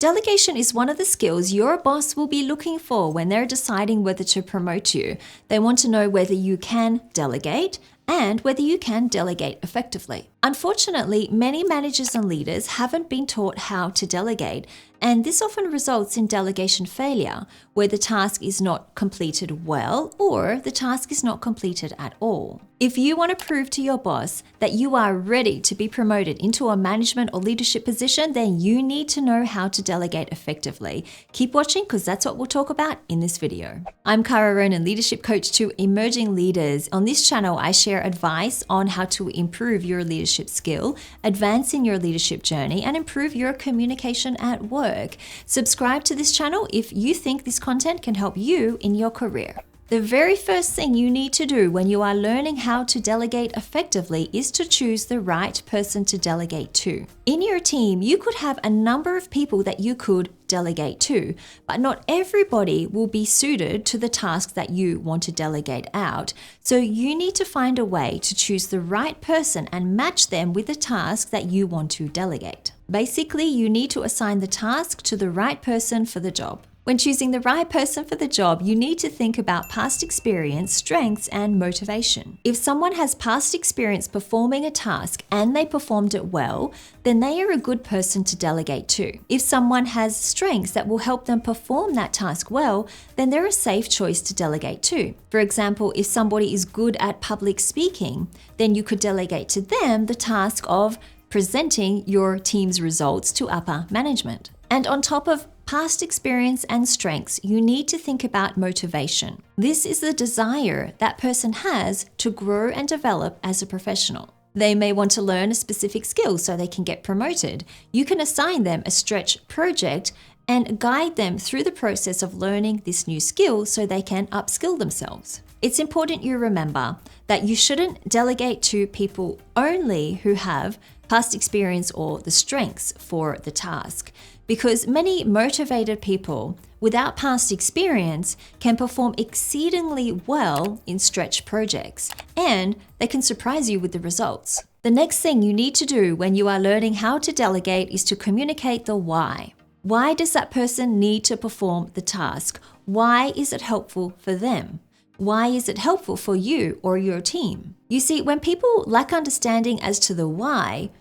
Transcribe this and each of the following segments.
Delegation is one of the skills your boss will be looking for when they're deciding whether to promote you. They want to know whether you can delegate and whether you can delegate effectively. Unfortunately, many managers and leaders haven't been taught how to delegate, and this often results in delegation failure, where the task is not completed well or the task is not completed at all. If you want to prove to your boss that you are ready to be promoted into a management or leadership position, then you need to know how to delegate effectively. Keep watching because that's what we'll talk about in this video. I'm Cara Ronan, leadership coach to emerging leaders. On this channel, I share advice on how to improve your leadership skill, advance in your leadership journey, and improve your communication at work. Subscribe to this channel if you think this content can help you in your career. The very first thing you need to do when you are learning how to delegate effectively is to choose the right person to delegate to. In your team, you could have a number of people that you could delegate to, but not everybody will be suited to the tasks that you want to delegate out. So you need to find a way to choose the right person and match them with the task that you want to delegate. Basically, you need to assign the task to the right person for the job. When choosing the right person for the job, you need to think about past experience, strengths, and motivation. If someone has past experience performing a task and they performed it well, then they are a good person to delegate to. If someone has strengths that will help them perform that task well, then they're a safe choice to delegate to. For example, if somebody is good at public speaking, then you could delegate to them the task of presenting your team's results to upper management. And on top of past experience and strengths, you need to think about motivation. This is the desire that person has to grow and develop as a professional. They may want to learn a specific skill so they can get promoted. You can assign them a stretch project and guide them through the process of learning this new skill so they can upskill themselves. It's important you remember that you shouldn't delegate to people only who have past experience or the strengths for the task, because many motivated people without past experience can perform exceedingly well in stretch projects, and they can surprise you with the results. The next thing you need to do when you are learning how to delegate is to communicate the why. Why does that person need to perform the task? Why is it helpful for them? Why is it helpful for you or your team? You see, when people lack understanding as to the why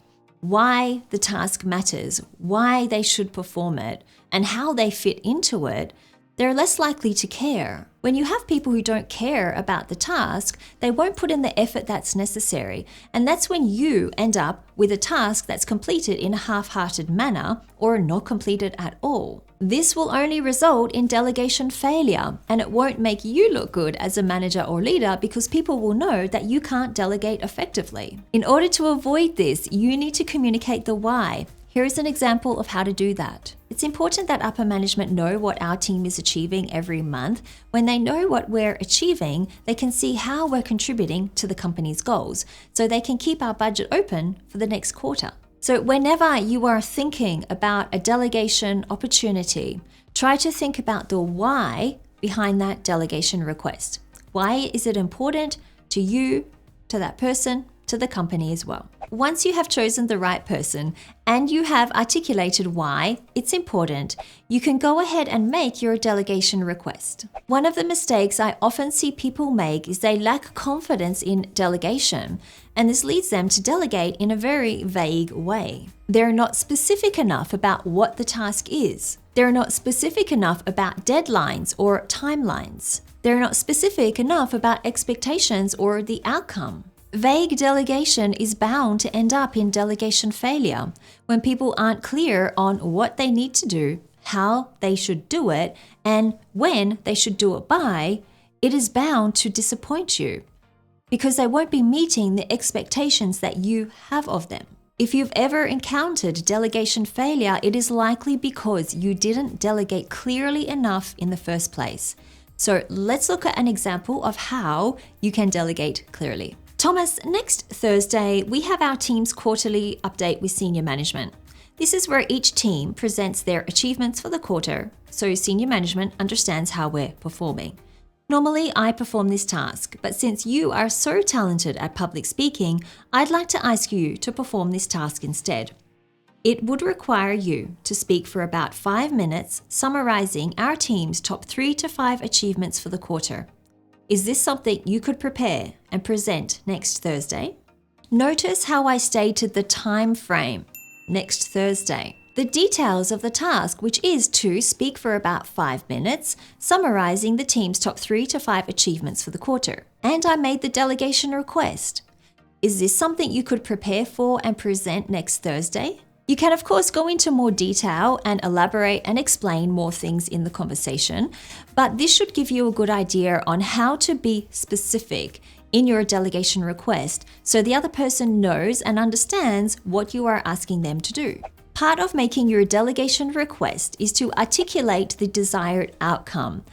the task matters, why they should perform it, and how they fit into it, they're less likely to care. When you have people who don't care about the task, they won't put in the effort that's necessary. And that's when you end up with a task that's completed in a half-hearted manner or not completed at all. This will only result in delegation failure, and it won't make you look good as a manager or leader because people will know that you can't delegate effectively. In order to avoid this, you need to communicate the why. Here is an example of how to do that. It's important that upper management know what our team is achieving every month. When they know what we're achieving, they can see how we're contributing to the company's goals, so they can keep our budget open for the next quarter. So whenever you are thinking about a delegation opportunity, try to think about the why behind that delegation request. Why is it important to you, to that person, to the company as well? Once you have chosen the right person and you have articulated why it's important, you can go ahead and make your delegation request. One of the mistakes I often see people make is they lack confidence in delegation, and this leads them to delegate in a very vague way. They're not specific enough about what the task is. They're not specific enough about deadlines or timelines. They're not specific enough about expectations or the outcome. Vague delegation is bound to end up in delegation failure. When people aren't clear on what they need to do, how they should do it, and when they should do it by, it is bound to disappoint you because they won't be meeting the expectations that you have of them. If you've ever encountered delegation failure, it is likely because you didn't delegate clearly enough in the first place. So let's look at an example of how you can delegate clearly. Thomas, next Thursday, we have our team's quarterly update with senior management. This is where each team presents their achievements for the quarter, so senior management understands how we're performing. Normally, I perform this task, but since you are so talented at public speaking, I'd like to ask you to perform this task instead. It would require you to speak for about 5 minutes, summarizing our team's top 3 to 5 achievements for the quarter. Is this something you could prepare and present next Thursday? Notice how I stated the time frame, next Thursday. The details of the task, which is to speak for about 5 minutes, summarizing the team's top 3 to 5 achievements for the quarter. And I made the delegation request. Is this something you could prepare for and present next Thursday? You can, of course, go into more detail and elaborate and explain more things in the conversation, but this should give you a good idea on how to be specific in your delegation request so the other person knows and understands what you are asking them to do. Part of making your delegation request is to articulate the desired outcome.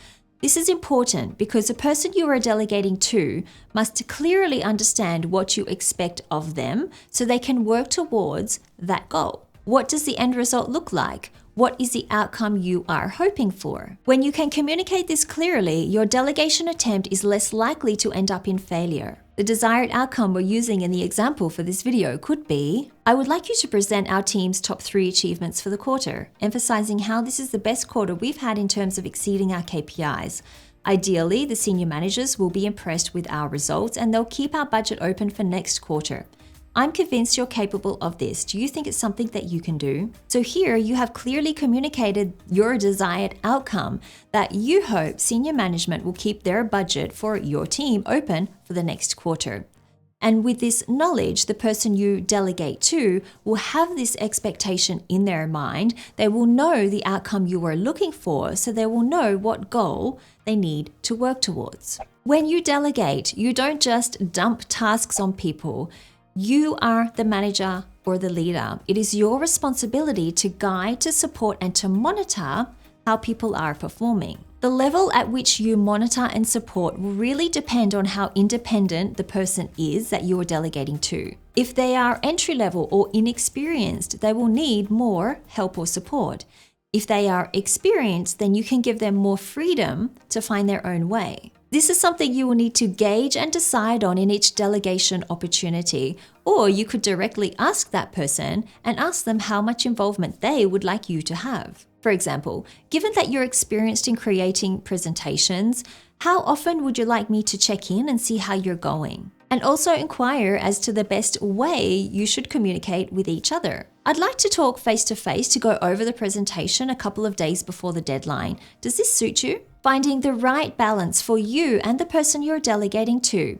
This is important because the person you are delegating to must clearly understand what you expect of them so they can work towards that goal. What does the end result look like? What is the outcome you are hoping for? When you can communicate this clearly, your delegation attempt is less likely to end up in failure. The desired outcome we're using in the example for this video could be, I would like you to present our team's top 3 achievements for the quarter, emphasizing how this is the best quarter we've had in terms of exceeding our KPIs. Ideally, the senior managers will be impressed with our results and they'll keep our budget open for next quarter. I'm convinced you're capable of this. Do you think it's something that you can do? So here you have clearly communicated your desired outcome that you hope senior management will keep their budget for your team open for the next quarter. And with this knowledge, the person you delegate to will have this expectation in their mind. They will know the outcome you are looking for, so they will know what goal they need to work towards. When you delegate, you don't just dump tasks on people. You are the manager or the leader. It is your responsibility to guide, to support, and to monitor how people are performing. The level at which you monitor and support will really depend on how independent the person is that you are delegating to. If they are entry level or inexperienced, they will need more help or support. If they are experienced, then you can give them more freedom to find their own way. This is something you will need to gauge and decide on in each delegation opportunity, or you could directly ask that person and ask them how much involvement they would like you to have. For example, given that you're experienced in creating presentations, how often would you like me to check in and see how you're going? And also inquire as to the best way you should communicate with each other. I'd like to talk face-to-face to go over the presentation a couple of days before the deadline. Does this suit you? Finding the right balance for you and the person you're delegating to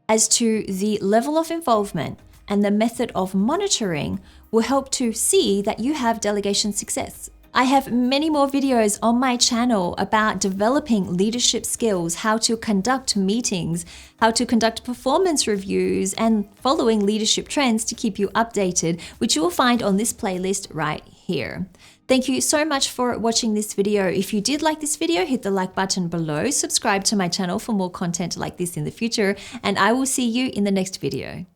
as to the level of involvement and the method of monitoring will help to see that you have delegation success. I have many more videos on my channel about developing leadership skills, how to conduct meetings, how to conduct performance reviews, and following leadership trends to keep you updated, which you will find on this playlist right here. Thank you so much for watching this video. If you did like this video, hit the like button below, subscribe to my channel for more content like this in the future, and I will see you in the next video.